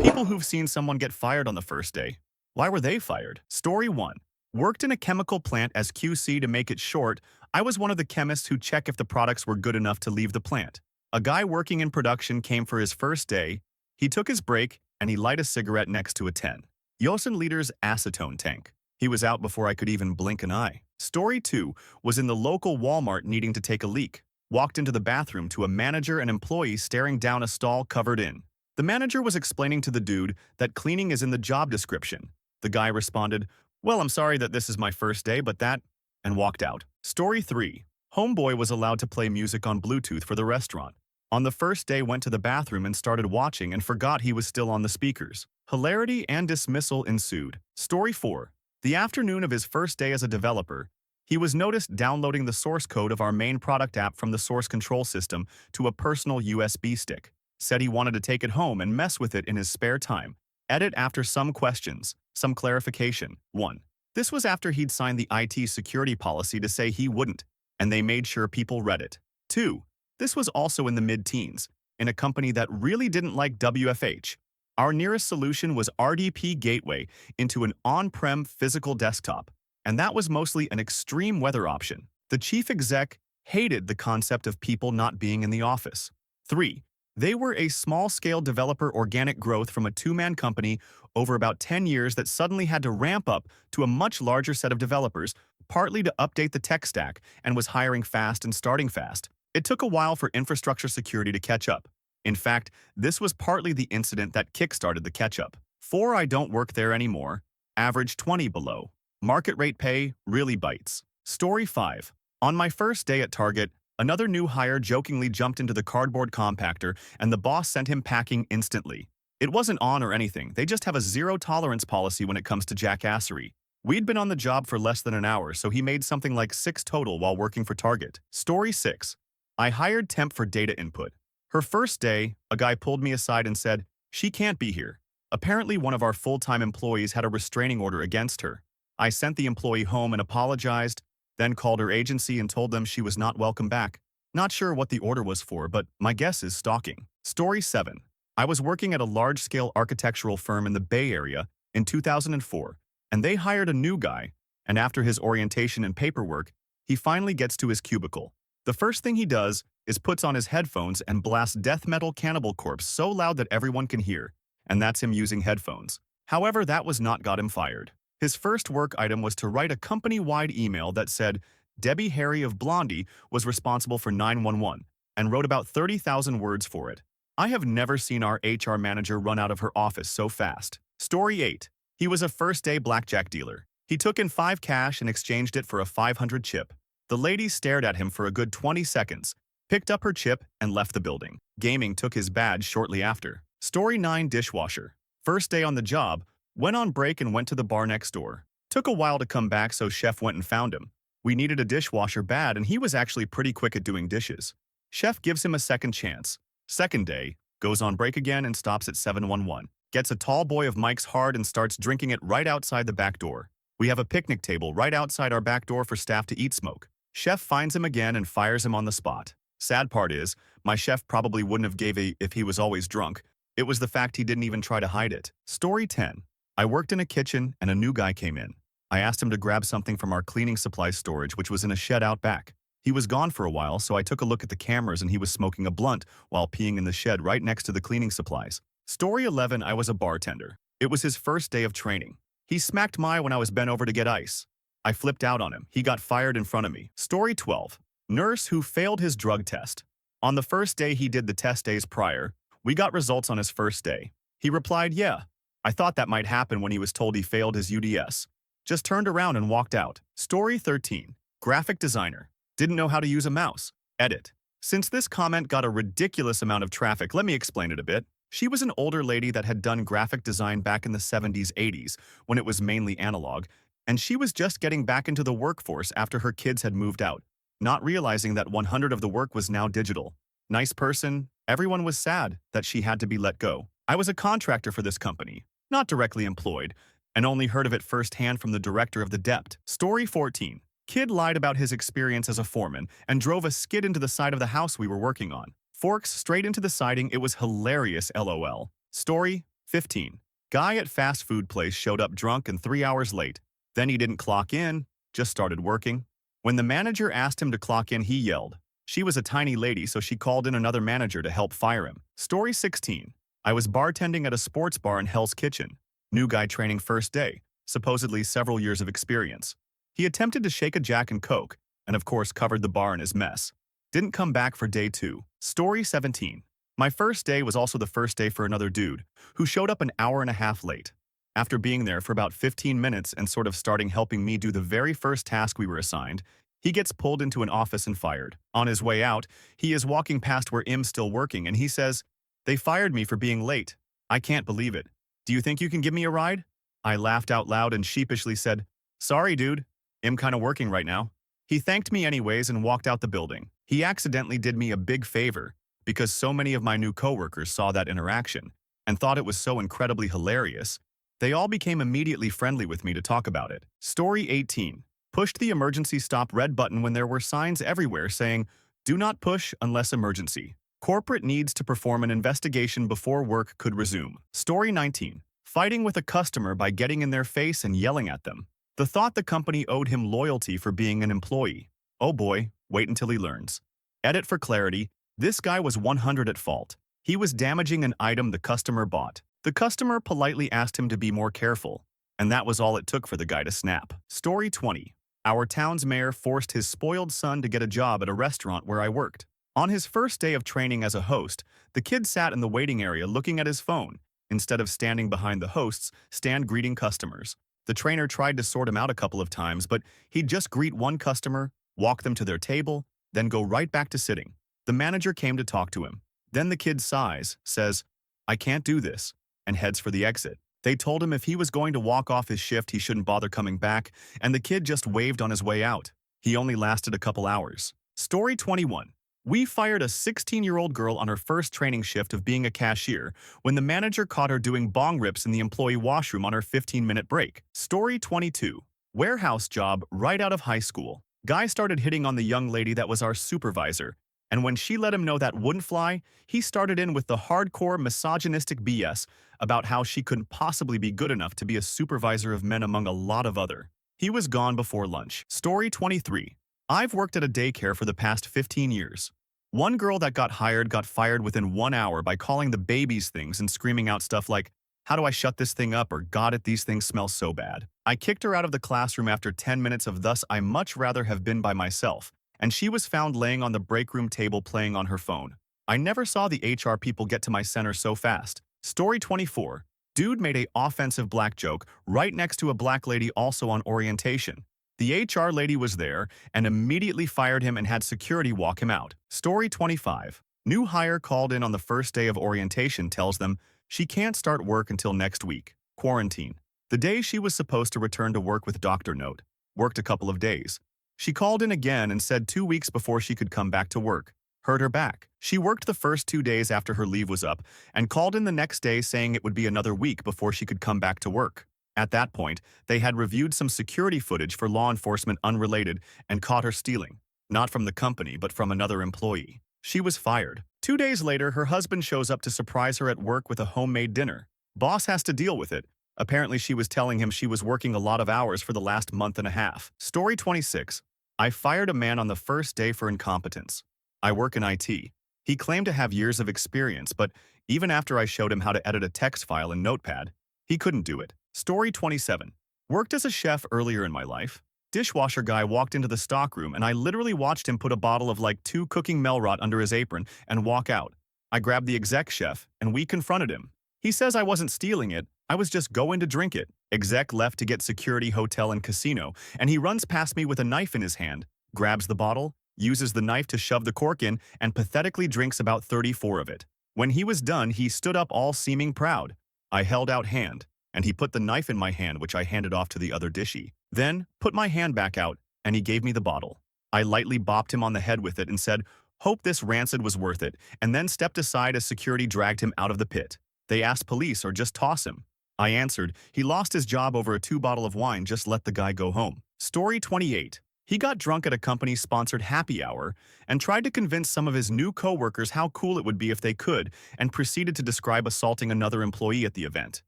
People who've seen someone get fired on the first day. Why were they fired? Story 1. Worked in a chemical plant as QC. To make it short, I was one of the chemists who check if the products were good enough to leave the plant. A guy working in production came for his first day. He took his break and he lighted a cigarette next to a 10 Yosin liters acetone tank. He was out before I could even blink an eye. Story 2 was in the local Walmart needing to take a leak. Walked into the bathroom to a manager and employee staring down a stall covered in. The manager was explaining to the dude that cleaning is in the job description. The guy responded, "Well, I'm sorry that this is my first day, but that," and walked out. Story 3. Homeboy was allowed to play music on Bluetooth for the restaurant. On the first day, went to the bathroom and started watching and forgot he was still on the speakers. Hilarity and dismissal ensued. Story 4. The afternoon of his first day as a developer, he was noticed downloading the source code of our main product app from the source control system to a personal USB stick. Said he wanted to take it home and mess with it in his spare time. Edit after some questions, some clarification. 1. This was after he'd signed the IT security policy to say he wouldn't, and they made sure people read it. 2. This was also in the mid-teens, in a company that really didn't like WFH. Our nearest solution was RDP Gateway into an on-prem physical desktop, and that was mostly an extreme weather option. The chief exec hated the concept of people not being in the office. 3. They were a small-scale developer organic growth from a two-man company over about 10 years that suddenly had to ramp up to a much larger set of developers, partly to update the tech stack, and was hiring fast and starting fast. It took a while for infrastructure security to catch up. In fact, this was partly the incident that kickstarted the catch-up. 4. I don't work there anymore. Average 20 below. Market rate pay really bites. Story 5. On my first day at Target, another new hire jokingly jumped into the cardboard compactor and the boss sent him packing instantly. It wasn't on or anything, they just have a zero-tolerance policy when it comes to jackassery. We'd been on the job for less than an hour, so he made something like 6 total while working for Target. Story 6. I hired temp for data input. Her first day, a guy pulled me aside and said, "She can't be here." Apparently one of our full-time employees had a restraining order against her. I sent the employee home and apologized, then called her agency and told them she was not welcome back. Not sure what the order was for, but my guess is stalking. Story 7. I was working at a large-scale architectural firm in the Bay Area in 2004, and they hired a new guy, and after his orientation and paperwork, he finally gets to his cubicle. The first thing he does is puts on his headphones and blasts death metal Cannibal Corpse so loud that everyone can hear, and that's him using headphones. However, that was not got him fired. His first work item was to write a company-wide email that said Debbie Harry of Blondie was responsible for 911 and wrote about 30,000 words for it. I have never seen our HR manager run out of her office so fast. Story 8. He was a first-day blackjack dealer. He took in 5 cash and exchanged it for a 500 chip. The lady stared at him for a good 20 seconds, picked up her chip, and left the building. Gaming took his badge shortly after. Story 9. Dishwasher. First day on the job, went on break and went to the bar next door. Took a while to come back, so chef went and found him. We needed a dishwasher bad, and he was actually pretty quick at doing dishes. Chef gives him a second chance. Second day, goes on break again and stops at 711. Gets a tall boy of Mike's Hard and starts drinking it right outside the back door. We have a picnic table right outside our back door for staff to eat smoke. Chef finds him again and fires him on the spot. Sad part is, my chef probably wouldn't have gave a if he was always drunk. It was the fact he didn't even try to hide it. Story 10. I worked in a kitchen and a new guy came in. I asked him to grab something from our cleaning supplies storage, which was in a shed out back. He was gone for a while, so I took a look at the cameras and he was smoking a blunt while peeing in the shed right next to the cleaning supplies. Story 11. I was a bartender. It was his first day of training. He smacked my when I was bent over to get ice. I flipped out on him. He got fired in front of me. Story 12. Nurse who failed his drug test. On the first day he did the test days prior, we got results on his first day. He replied, "Yeah." I thought that might happen when he was told he failed his UDS. Just turned around and walked out. Story 13. Graphic designer. Didn't know how to use a mouse. Edit. Since this comment got a ridiculous amount of traffic, let me explain it a bit. She was an older lady that had done graphic design back in the 70s, 80s, when it was mainly analog, and she was just getting back into the workforce after her kids had moved out, not realizing that 100 of the work was now digital. Nice person, everyone was sad that she had to be let go. I was a contractor for this company, not directly employed, and only heard of it firsthand from the director of the dept. Story 14. Kid lied about his experience as a foreman and drove a skid into the side of the house we were working on. Forks straight into the siding. It was hilarious, LOL. Story 15. Guy at fast food place showed up drunk and 3 hours late. Then he didn't clock in, just started working. When the manager asked him to clock in, he yelled. She was a tiny lady, so she called in another manager to help fire him. Story 16. I was bartending at a sports bar in Hell's Kitchen. New guy training first day, supposedly several years of experience. He attempted to shake a Jack and Coke, and of course covered the bar in his mess. Didn't come back for day 2. Story 17. My first day was also the first day for another dude, who showed up an hour and a half late. After being there for about 15 minutes and sort of starting helping me do the very first task we were assigned, he gets pulled into an office and fired. On his way out, he is walking past where Im's still working and he says, "They fired me for being late. I can't believe it. Do you think you can give me a ride?" I laughed out loud and sheepishly said, "Sorry, dude. I'm kinda working right now." He thanked me anyways and walked out the building. He accidentally did me a big favor because so many of my new coworkers saw that interaction and thought it was so incredibly hilarious. They all became immediately friendly with me to talk about it. Story 18. Pushed the emergency stop red button when there were signs everywhere saying, "Do not push unless emergency." Corporate needs to perform an investigation before work could resume. Story 19. Fighting with a customer by getting in their face and yelling at them. The thought the company owed him loyalty for being an employee. Oh boy, wait until he learns. Edit for clarity, this guy was 100 at fault. He was damaging an item the customer bought. The customer politely asked him to be more careful, and that was all it took for the guy to snap. Story 20. Our town's mayor forced his spoiled son to get a job at a restaurant where I worked. On his first day of training as a host, the kid sat in the waiting area looking at his phone, instead of standing behind the host's stand greeting customers. The trainer tried to sort him out a couple of times, but he'd just greet one customer, walk them to their table, then go right back to sitting. The manager came to talk to him. Then the kid sighs, says, "I can't do this," and heads for the exit. They told him if he was going to walk off his shift, he shouldn't bother coming back, and the kid just waved on his way out. He only lasted a couple hours. Story 21. We fired a 16-year-old girl on her first training shift of being a cashier when the manager caught her doing bong rips in the employee washroom on her 15-minute break. Story 22. Warehouse job right out of high school. Guy started hitting on the young lady that was our supervisor, and when she let him know that wouldn't fly, he started in with the hardcore misogynistic BS about how she couldn't possibly be good enough to be a supervisor of men among a lot of other. He was gone before lunch. Story 23. I've worked at a daycare for the past 15 years. One girl that got hired got fired within 1 hour by calling the babies things and screaming out stuff like, "How do I shut this thing up?" or "God, these things smell so bad." I kicked her out of the classroom after 10 minutes of "thus I much rather have been by myself," and she was found laying on the break room table playing on her phone. I never saw the HR people get to my center so fast. Story 24. Dude made a offensive black joke right next to a black lady also on orientation. The HR lady was there and immediately fired him and had security walk him out. Story 25. New hire called in on the first day of orientation tells them she can't start work until next week. Quarantine. The day she was supposed to return to work with doctor note. Worked a couple of days. She called in again and said 2 weeks before she could come back to work. Hurt her back. She worked the first 2 days after her leave was up and called in the next day saying it would be another week before she could come back to work. At that point, they had reviewed some security footage for law enforcement unrelated and caught her stealing. Not from the company, but from another employee. She was fired. 2 days later, her husband shows up to surprise her at work with a homemade dinner. Boss has to deal with it. Apparently, she was telling him she was working a lot of hours for the last month and a half. Story 26. I fired a man on the first day for incompetence. I work in IT. He claimed to have years of experience, but even after I showed him how to edit a text file in Notepad, he couldn't do it. Story 27. Worked as a chef earlier in my life. Dishwasher guy walked into the stockroom and I literally watched him put a bottle of like 2 cooking Melrot under his apron and walk out. I grabbed the exec chef and we confronted him. He says I wasn't stealing it, I was just going to drink it. Exec left to get security, hotel, and casino, and he runs past me with a knife in his hand, grabs the bottle, uses the knife to shove the cork in, and pathetically drinks about 34 of it. When he was done, he stood up all seeming proud. I held out hand, and he put the knife in my hand, which I handed off to the other dishie. Then, put my hand back out, and he gave me the bottle. I lightly bopped him on the head with it and said, "Hope this rancid was worth it," and then stepped aside as security dragged him out of the pit. They asked police or just toss him. I answered, he lost his job over a 2 bottle of wine, just let the guy go home. Story 28. He got drunk at a company-sponsored happy hour and tried to convince some of his new coworkers how cool it would be if they could, and proceeded to describe assaulting another employee at the event.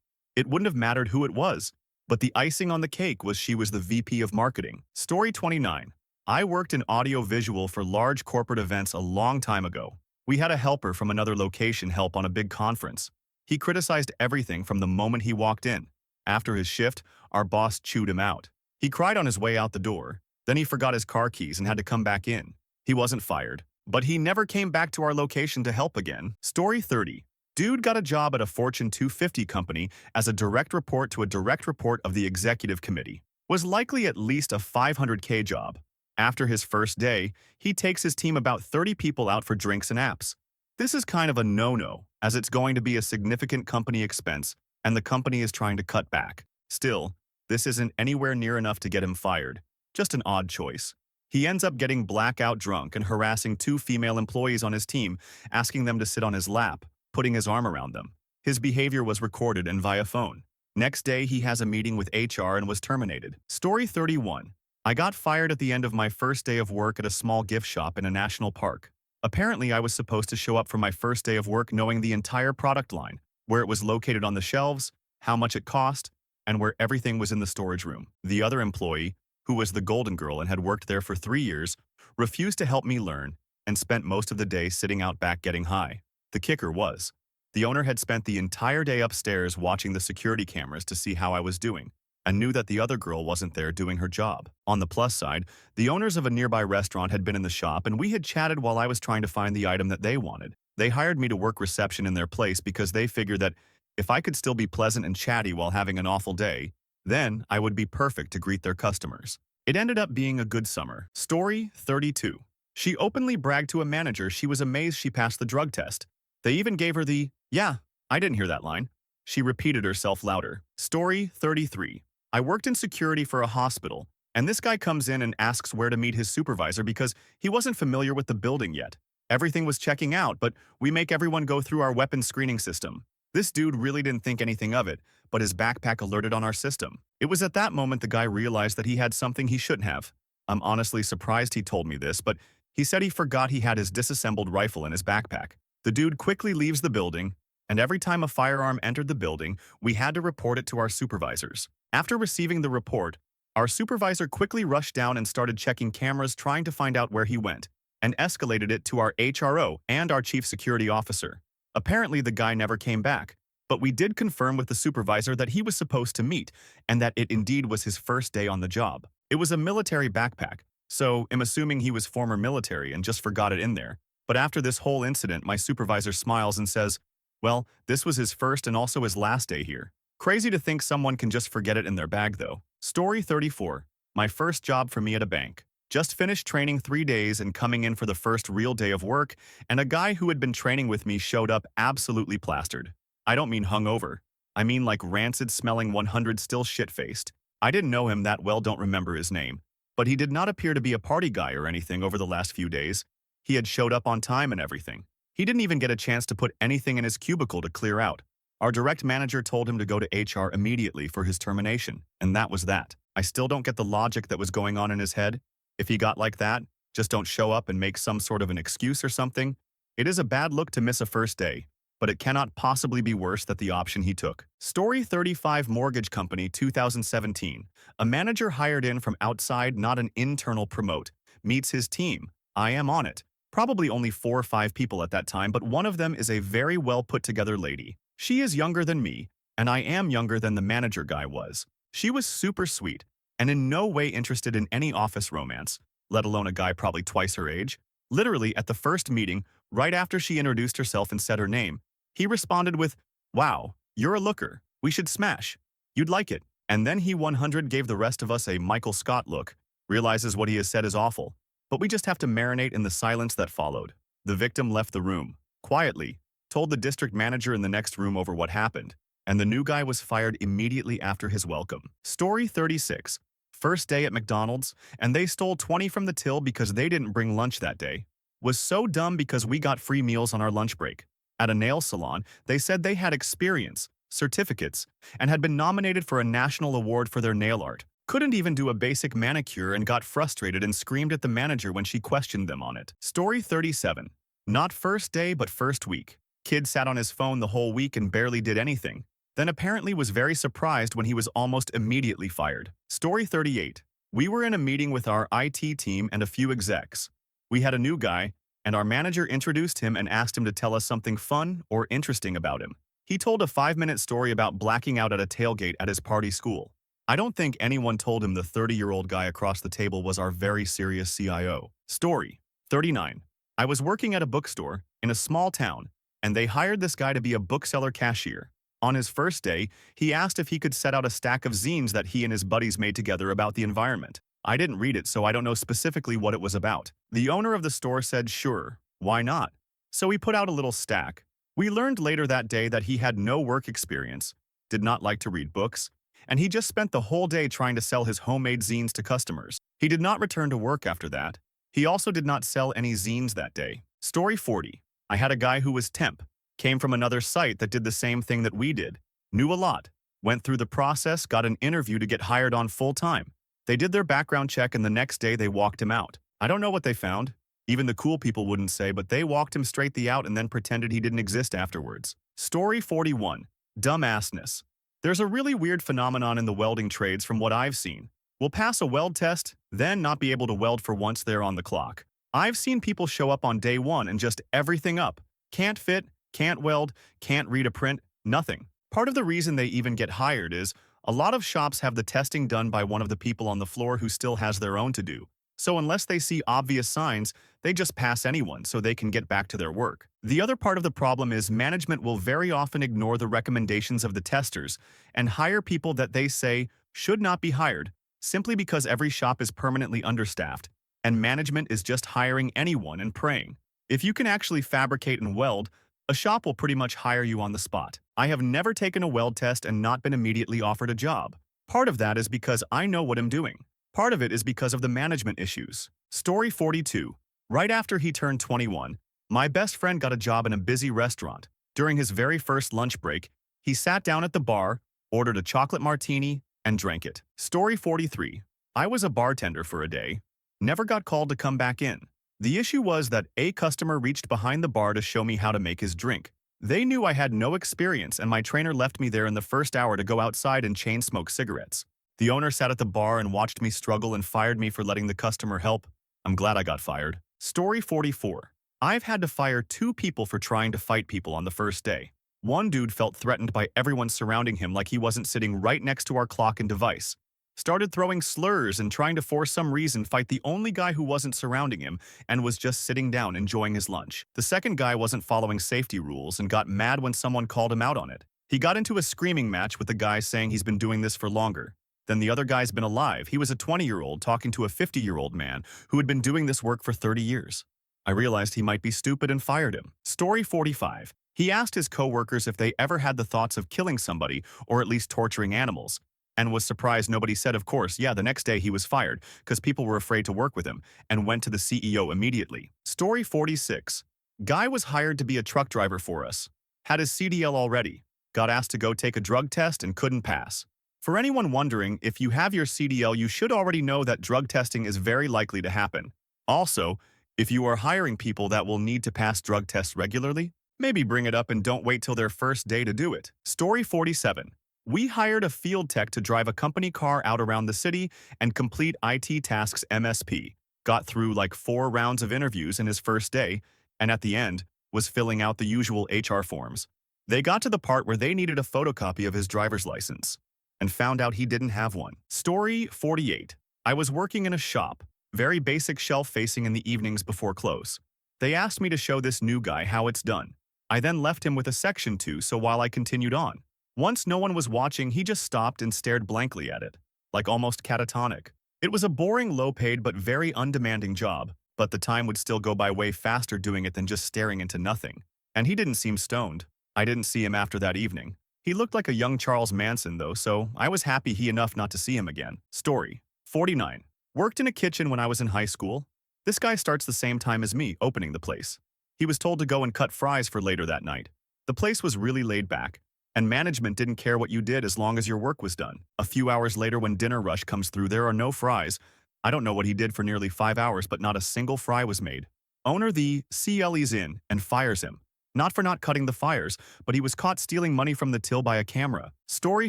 It wouldn't have mattered who it was, but the icing on the cake was she was the VP of marketing. Story 29. I worked in audio-visual for large corporate events a long time ago. We had a helper from another location help on a big conference. He criticized everything from the moment he walked in. After his shift, our boss chewed him out. He cried on his way out the door. Then he forgot his car keys and had to come back in. He wasn't fired, but he never came back to our location to help again. Story 30. Dude got a job at a Fortune 250 company as a direct report to a direct report of the executive committee. Was likely at least a $500K job. After his first day, he takes his team about 30 people out for drinks and apps. This is kind of a no-no, as it's going to be a significant company expense, and the company is trying to cut back. Still, this isn't anywhere near enough to get him fired. Just an odd choice. He ends up getting blackout drunk and harassing two female employees on his team, asking them to sit on his lap, putting his arm around them. His behavior was recorded and via phone. Next day, he has a meeting with HR and was terminated. Story 31. I got fired at the end of my first day of work at a small gift shop in a national park. Apparently, I was supposed to show up for my first day of work knowing the entire product line, where it was located on the shelves, how much it cost, and where everything was in the storage room. The other employee, who was the golden girl and had worked there for 3 years, refused to help me learn and spent most of the day sitting out back getting high. The kicker was, the owner had spent the entire day upstairs watching the security cameras to see how I was doing, and knew that the other girl wasn't there doing her job. On the plus side, the owners of a nearby restaurant had been in the shop and we had chatted while I was trying to find the item that they wanted. They hired me to work reception in their place because they figured that if I could still be pleasant and chatty while having an awful day, then I would be perfect to greet their customers. It ended up being a good summer. Story 32. She openly bragged to a manager she was amazed she passed the drug test. They even gave her the, "Yeah, I didn't hear that" line. She repeated herself louder. Story 33. I worked in security for a hospital, and this guy comes in and asks where to meet his supervisor because he wasn't familiar with the building yet. Everything was checking out, but we make everyone go through our weapons screening system. This dude really didn't think anything of it, but his backpack alerted on our system. It was at that moment the guy realized that he had something he shouldn't have. I'm honestly surprised he told me this, but he said he forgot he had his disassembled rifle in his backpack. The dude quickly leaves the building, and every time a firearm entered the building, we had to report it to our supervisors. After receiving the report, our supervisor quickly rushed down and started checking cameras trying to find out where he went, and escalated it to our HRO and our chief security officer. Apparently, the guy never came back, but we did confirm with the supervisor that he was supposed to meet, and that it indeed was his first day on the job. It was a military backpack, so I'm assuming he was former military and just forgot it in there. But after this whole incident, my supervisor smiles and says, well, this was his first and also his last day here. Crazy to think someone can just forget it in their bag, though. Story 34. My first job for me at a bank. Just finished training 3 days and coming in for the first real day of work, and a guy who had been training with me showed up absolutely plastered. I don't mean hungover. I mean like rancid-smelling 100 still shit-faced. I didn't know him that well, don't remember his name. But he did not appear to be a party guy or anything over the last few days. He had showed up on time and everything. He didn't even get a chance to put anything in his cubicle to clear out. Our direct manager told him to go to HR immediately for his termination, and that was that. I still don't get the logic that was going on in his head. If he got like that, just don't show up and make some sort of an excuse or something. It is a bad look to miss a first day, but it cannot possibly be worse than the option he took. Story 35. Mortgage Company 2017. A manager hired in from outside, not an internal promote, meets his team. I am on it. Probably only 4 or 5 people at that time, but one of them is a very well put together lady. She is younger than me, and I am younger than the manager guy was. She was super sweet, and in no way interested in any office romance, let alone a guy probably twice her age. Literally, at the first meeting, right after she introduced herself and said her name, he responded with, "Wow, you're a looker. We should smash. You'd like it." And then he 100 gave the rest of us a Michael Scott look, realizes what he has said is awful, but we just have to marinate in the silence that followed. The victim left the room, quietly, told the district manager in the next room over what happened, and the new guy was fired immediately after his welcome. Story 36. First day at McDonald's, and they stole 20 from the till because they didn't bring lunch that day. Was so dumb because we got free meals on our lunch break. At a nail salon, they said they had experience, certificates, and had been nominated for a national award for their nail art. Couldn't even do a basic manicure and got frustrated and screamed at the manager when she questioned them on it. Story 37. Not first day, but first week. Kid sat on his phone the whole week and barely did anything. Then apparently was very surprised when he was almost immediately fired. Story 38. We were in a meeting with our IT team and a few execs. We had a new guy, and our manager introduced him and asked him to tell us something fun or interesting about him. He told a 5-minute story about blacking out at a tailgate at his party school. I don't think anyone told him the 30-year-old guy across the table was our very serious CIO. Story 39. I was working at a bookstore in a small town, and they hired this guy to be a bookseller cashier. On his first day, he asked if he could set out a stack of zines that he and his buddies made together about the environment. I didn't read it, so I don't know specifically what it was about. The owner of the store said sure, why not? So we put out a little stack. We learned later that day that he had no work experience, did not like to read books, and he just spent the whole day trying to sell his homemade zines to customers. He did not return to work after that. He also did not sell any zines that day. Story 40. I had a guy who was temp, came from another site that did the same thing that we did, knew a lot, went through the process, got an interview to get hired on full-time. They did their background check and the next day they walked him out. I don't know what they found. Even the cool people wouldn't say, but they walked him straight the out and then pretended he didn't exist afterwards. Story 41. Dumbassness. There's a really weird phenomenon in the welding trades from what I've seen. We'll pass a weld test, then not be able to weld for once they're on the clock. I've seen people show up on day one and just everything up. Can't fit, can't weld, can't read a print, nothing. Part of the reason they even get hired is a lot of shops have the testing done by one of the people on the floor who still has their own to do. So unless they see obvious signs, they just pass anyone so they can get back to their work. The other part of the problem is management will very often ignore the recommendations of the testers and hire people that they say should not be hired simply because every shop is permanently understaffed and management is just hiring anyone and praying. If you can actually fabricate and weld, a shop will pretty much hire you on the spot. I have never taken a weld test and not been immediately offered a job. Part of that is because I know what I'm doing. Part of it is because of the management issues. Story 42. Right after he turned 21, my best friend got a job in a busy restaurant. During his very first lunch break, he sat down at the bar, ordered a chocolate martini, and drank it. Story 43. I was a bartender for a day. Never got called to come back in. The issue was that a customer reached behind the bar to show me how to make his drink. They knew I had no experience and my trainer left me there in the first hour to go outside and chain smoke cigarettes. The owner sat at the bar and watched me struggle and fired me for letting the customer help. I'm glad I got fired. Story 44. I've had to fire 2 people for trying to fight people on the first day. One dude felt threatened by everyone surrounding him like he wasn't sitting right next to our clock and device. Started throwing slurs and trying to for some reason fight the only guy who wasn't surrounding him and was just sitting down enjoying his lunch. The second guy wasn't following safety rules and got mad when someone called him out on it. He got into a screaming match with the guy saying he's been doing this for longer than the other guy's been alive. He was a 20-year-old talking to a 50-year-old man who had been doing this work for 30 years. I realized he might be stupid and fired him. Story 45. He asked his coworkers if they ever had the thoughts of killing somebody or at least torturing animals, and was surprised nobody said, of course. Yeah, the next day he was fired because people were afraid to work with him and went to the CEO immediately. Story 46. Guy was hired to be a truck driver for us. Had his CDL already. Got asked to go take a drug test and couldn't pass. For anyone wondering, if you have your CDL, you should already know that drug testing is very likely to happen. Also, if you are hiring people that will need to pass drug tests regularly, maybe bring it up and don't wait till their first day to do it. Story 47. We hired a field tech to drive a company car out around the city and complete IT tasks MSP. Got through like 4 rounds of interviews in his first day, and at the end, was filling out the usual HR forms. They got to the part where they needed a photocopy of his driver's license, and found out he didn't have one. Story 48. I was working in a shop, very basic shelf facing in the evenings before close. They asked me to show this new guy how it's done. I then left him with a section 2, so while I continued on. Once no one was watching, he just stopped and stared blankly at it, like almost catatonic. It was a boring, low-paid but very undemanding job, but the time would still go by way faster doing it than just staring into nothing. And he didn't seem stoned. I didn't see him after that evening. He looked like a young Charles Manson though, so I was happy enough not to see him again. Story 49. Worked in a kitchen when I was in high school. This guy starts the same time as me, opening the place. He was told to go and cut fries for later that night. The place was really laid back. And management didn't care what you did as long as your work was done. A few hours later when dinner rush comes through, there are no fries. I don't know what he did for nearly 5 hours, but not a single fry was made. Owner the CLE's in and fires him. Not for not cutting the fires, but he was caught stealing money from the till by a camera. Story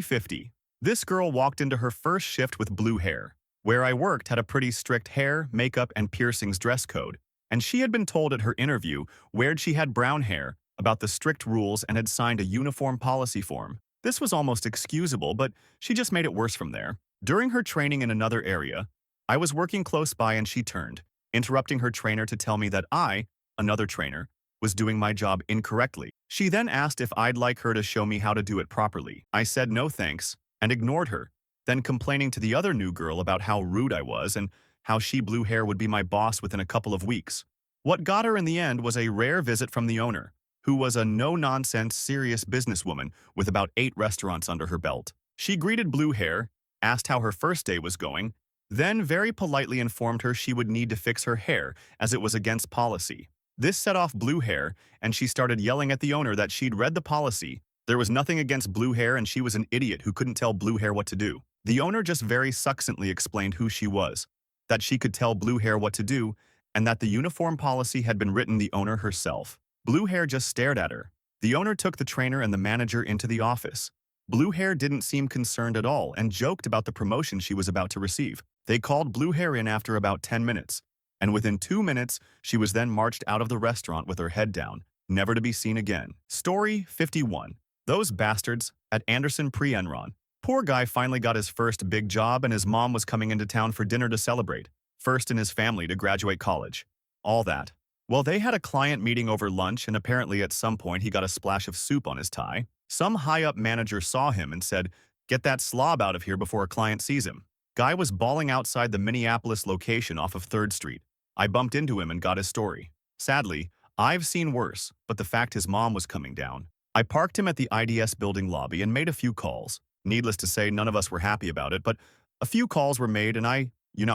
50. This girl walked into her first shift with blue hair. Where I worked had a pretty strict hair, makeup, and piercings dress code, and she had been told at her interview where she had brown hair about the strict rules and had signed a uniform policy form. This was almost excusable, but she just made it worse from there. During her training in another area, I was working close by and she turned, interrupting her trainer to tell me that I, another trainer, was doing my job incorrectly. She then asked if I'd like her to show me how to do it properly. I said no thanks and ignored her, then complaining to the other new girl about how rude I was and how she blue hair would be my boss within a couple of weeks. What got her in the end was a rare visit from the owner, who was a no-nonsense, serious businesswoman with about 8 restaurants under her belt. She greeted blue hair, asked how her first day was going, then very politely informed her she would need to fix her hair as it was against policy. This set off blue hair, and she started yelling at the owner that she'd read the policy. There was nothing against blue hair and she was an idiot who couldn't tell blue hair what to do. The owner just very succinctly explained who she was, that she could tell blue hair what to do, and that the uniform policy had been written the owner herself. Blue hair just stared at her. The owner took the trainer and the manager into the office. Blue hair didn't seem concerned at all and joked about the promotion she was about to receive. They called blue hair in after about 10 minutes, and within 2 minutes, she was then marched out of the restaurant with her head down, never to be seen again. Story 51. Those bastards at Anderson Pre-Enron. Poor guy finally got his first big job and his mom was coming into town for dinner to celebrate. First in his family to graduate college. All that. Well, they had a client meeting over lunch and apparently at some point he got a splash of soup on his tie. Some high-up manager saw him and said, "Get that slob out of here before a client sees him." Guy was bawling outside the Minneapolis location off of 3rd Street. I bumped into him and got his story. Sadly, I've seen worse, but the fact his mom was coming down. I parked him at the IDS building lobby and made a few calls. Needless to say, none of us were happy about it, but a few calls were made and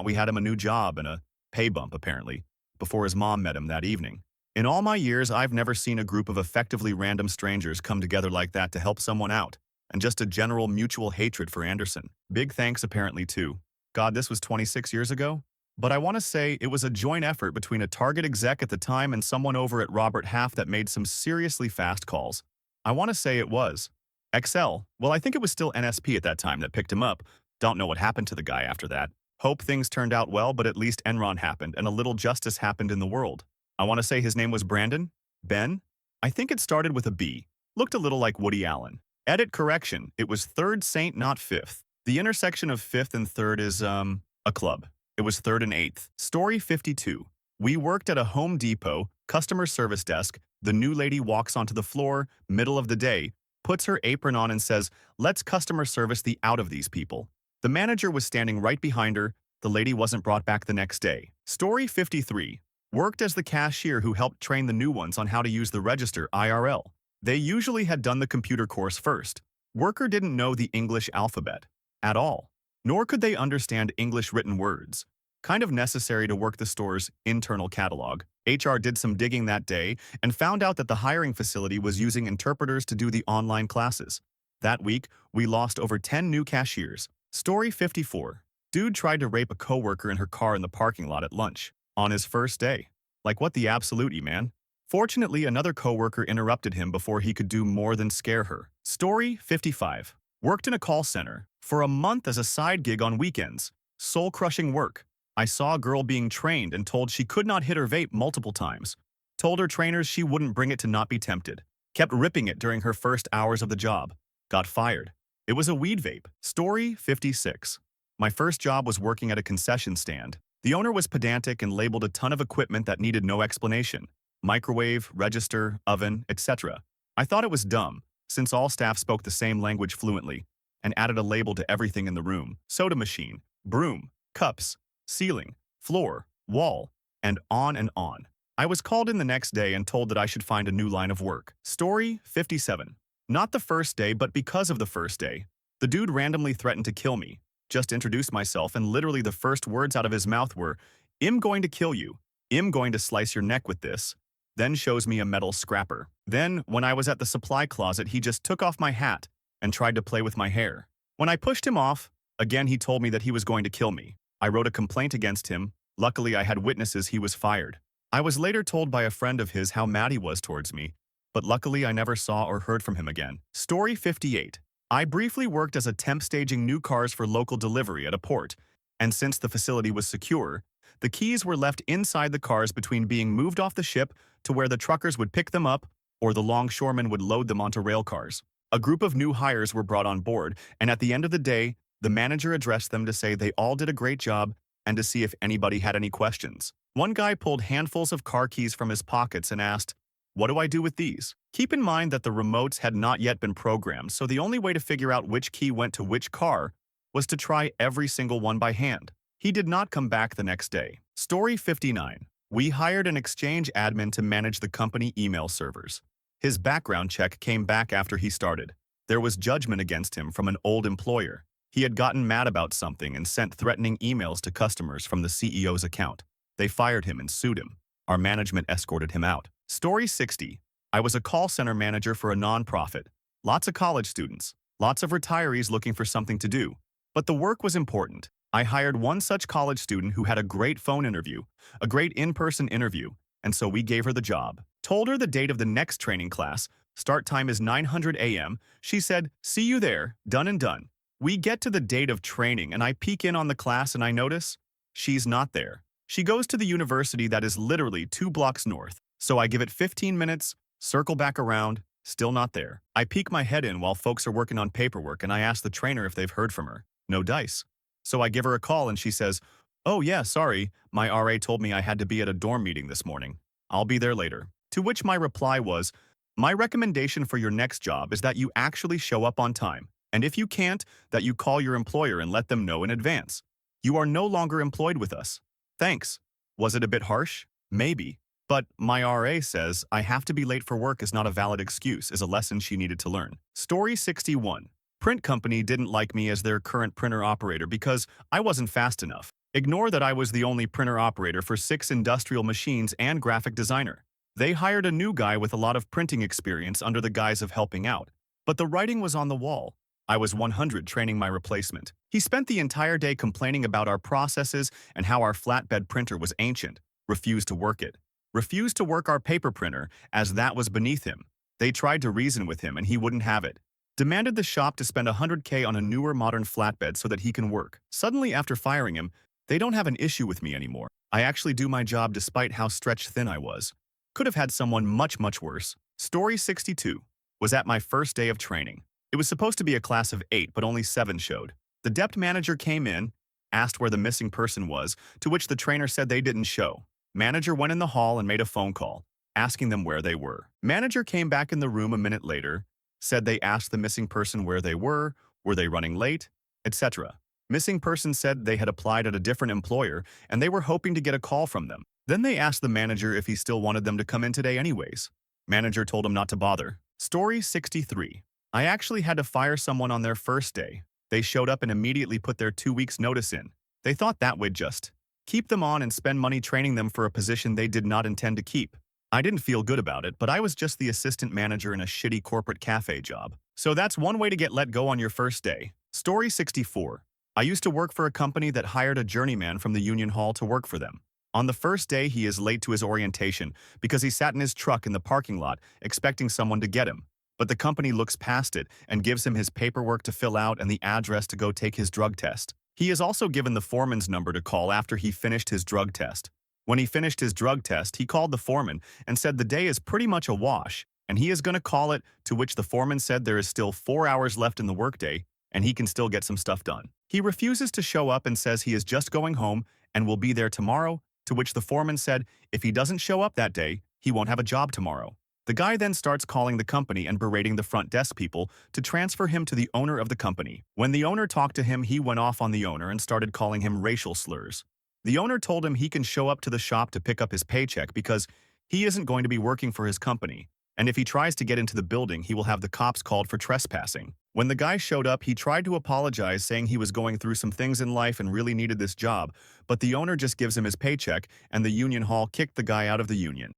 we had him a new job and a pay bump, apparently, before his mom met him that evening. In all my years, I've never seen a group of effectively random strangers come together like that to help someone out, and just a general mutual hatred for Anderson. Big thanks apparently too. God, this was 26 years ago? But I want to say it was a joint effort between a Target exec at the time and someone over at Robert Half that made some seriously fast calls. I want to say it was XL. Well, I think it was still NSP at that time that picked him up. Don't know what happened to the guy after that. Hope things turned out well, but at least Enron happened and a little justice happened in the world. I want to say his name was Brandon? Ben? I think it started with a B. Looked a little like Woody Allen. Edit correction, it was 3rd Saint, not 5th. The intersection of 5th and 3rd is, a club. It was 3rd and 8th. Story 52. We worked at a Home Depot, customer service desk. The new lady walks onto the floor, middle of the day, puts her apron on and says, "Let's customer service the out of these people." The manager was standing right behind her. The lady wasn't brought back the next day. Story 53. Worked as the cashier who helped train the new ones on how to use the register IRL. They usually had done the computer course first. Worker didn't know the English alphabet at all, nor could they understand English written words. Kind of necessary to work the store's internal catalog. HR did some digging that day and found out that the hiring facility was using interpreters to do the online classes. That week, we lost over 10 new cashiers. Story 54. Dude tried to rape a coworker in her car in the parking lot at lunch on his first day. Like what the absolute, man? Fortunately, another coworker interrupted him before he could do more than scare her. Story 55. Worked in a call center for a month as a side gig on weekends. Soul-crushing work. I saw a girl being trained and told she could not hit her vape multiple times. Told her trainers she wouldn't bring it to not be tempted. Kept ripping it during her first hours of the job. Got fired. It was a weed vape. Story 56. My first job was working at a concession stand. The owner was pedantic and labeled a ton of equipment that needed no explanation. Microwave, register, oven, etc. I thought it was dumb, since all staff spoke the same language fluently, and added a label to everything in the room. Soda machine, broom, cups, ceiling, floor, wall, and on and on. I was called in the next day and told that I should find a new line of work. Story 57. Not the first day, but because of the first day. The dude randomly threatened to kill me. Just introduced myself and literally the first words out of his mouth were, "I'm going to kill you. I'm going to slice your neck with this." then shows me a metal scrapper. Then, when I was at the supply closet, he just took off my hat and tried to play with my hair. When I pushed him off, again he told me that he was going to kill me. I wrote a complaint against him. Luckily, I had witnesses. He was fired. I was later told by a friend of his how mad he was towards me, but luckily I never saw or heard from him again. Story 58. I briefly worked as a temp staging new cars for local delivery at a port, and since the facility was secure, the keys were left inside the cars between being moved off the ship to where the truckers would pick them up or the longshoremen would load them onto rail cars. A group of new hires were brought on board, and at the end of the day, the manager addressed them to say they all did a great job and to see if anybody had any questions. One guy pulled handfuls of car keys from his pockets and asked, "What do I do with these?" Keep in mind that the remotes had not yet been programmed, so the only way to figure out which key went to which car was to try every single one by hand. He did not come back the next day. Story 59. We hired an exchange admin to manage the company email servers. His background check came back after he started. There was judgment against him from an old employer. He had gotten mad about something and sent threatening emails to customers from the CEO's account. They fired him and sued him. Our management escorted him out. Story 60. I was a call center manager for a nonprofit. Lots of college students. Lots of retirees looking for something to do. But the work was important. I hired one such college student who had a great phone interview, a great in-person interview, and so we gave her the job. Told her the date of the next training class. Start time is 900 a.m. She said, "See you there, done and done." We get to the date of training and I peek in on the class and I notice she's not there. She goes to the university that is literally 2 blocks north. So I give it 15 minutes, circle back around, still not there. I peek my head in while folks are working on paperwork and I ask the trainer if they've heard from her. No dice. So I give her a call and she says, "Oh yeah, sorry, my RA told me I had to be at a dorm meeting this morning. I'll be there later." To which my reply was, "My recommendation for your next job is that you actually show up on time. And if you can't, that you call your employer and let them know in advance. You are no longer employed with us. Thanks." Was it a bit harsh? Maybe. But my RA says I have to be late for work is not a valid excuse, is a lesson she needed to learn. Story 61. Print company didn't like me as their current printer operator because I wasn't fast enough. Ignore that I was the only printer operator for 6 industrial machines and graphic designer. They hired a new guy with a lot of printing experience under the guise of helping out. But the writing was on the wall. I was 100 training my replacement. He spent the entire day complaining about our processes and how our flatbed printer was ancient, refused to work it. Refused to work our paper printer as that was beneath him. They tried to reason with him and he wouldn't have it. Demanded the shop to spend $100K on a newer modern flatbed so that he can work. Suddenly after firing him, they don't have an issue with me anymore. I actually do my job despite how stretched thin I was. Could have had someone much, much worse. Story 62. Was at my first day of training. It was supposed to be a class of 8, but only 7 showed. The dept manager came in, asked where the missing person was, to which the trainer said they didn't show. Manager went in the hall and made a phone call, asking them where they were. Manager came back in the room a minute later, said they asked the missing person where they were they running late, etc. Missing person said they had applied at a different employer and they were hoping to get a call from them. Then they asked the manager if he still wanted them to come in today anyways. Manager told him not to bother. Story 63. I actually had to fire someone on their first day. They showed up and immediately put their 2 weeks notice in. They thought that would just keep them on and spend money training them for a position they did not intend to keep. I didn't feel good about it, but I was just the assistant manager in a shitty corporate cafe job. So that's one way to get let go on your first day. Story 64. I used to work for a company that hired a journeyman from the union hall to work for them. On the first day, he is late to his orientation because he sat in his truck in the parking lot expecting someone to get him. But the company looks past it and gives him his paperwork to fill out and the address to go take his drug test. He is also given the foreman's number to call after he finished his drug test. When he finished his drug test, he called the foreman and said the day is pretty much a wash and he is going to call it, to which the foreman said there is still 4 hours left in the workday and he can still get some stuff done. He refuses to show up and says he is just going home and will be there tomorrow, to which the foreman said if he doesn't show up that day, he won't have a job tomorrow. The guy then starts calling the company and berating the front desk people to transfer him to the owner of the company. When the owner talked to him, he went off on the owner and started calling him racial slurs. The owner told him he can show up to the shop to pick up his paycheck because he isn't going to be working for his company, and if he tries to get into the building, he will have the cops called for trespassing. When the guy showed up, he tried to apologize, saying he was going through some things in life and really needed this job, but the owner just gives him his paycheck, and the union hall kicked the guy out of the union.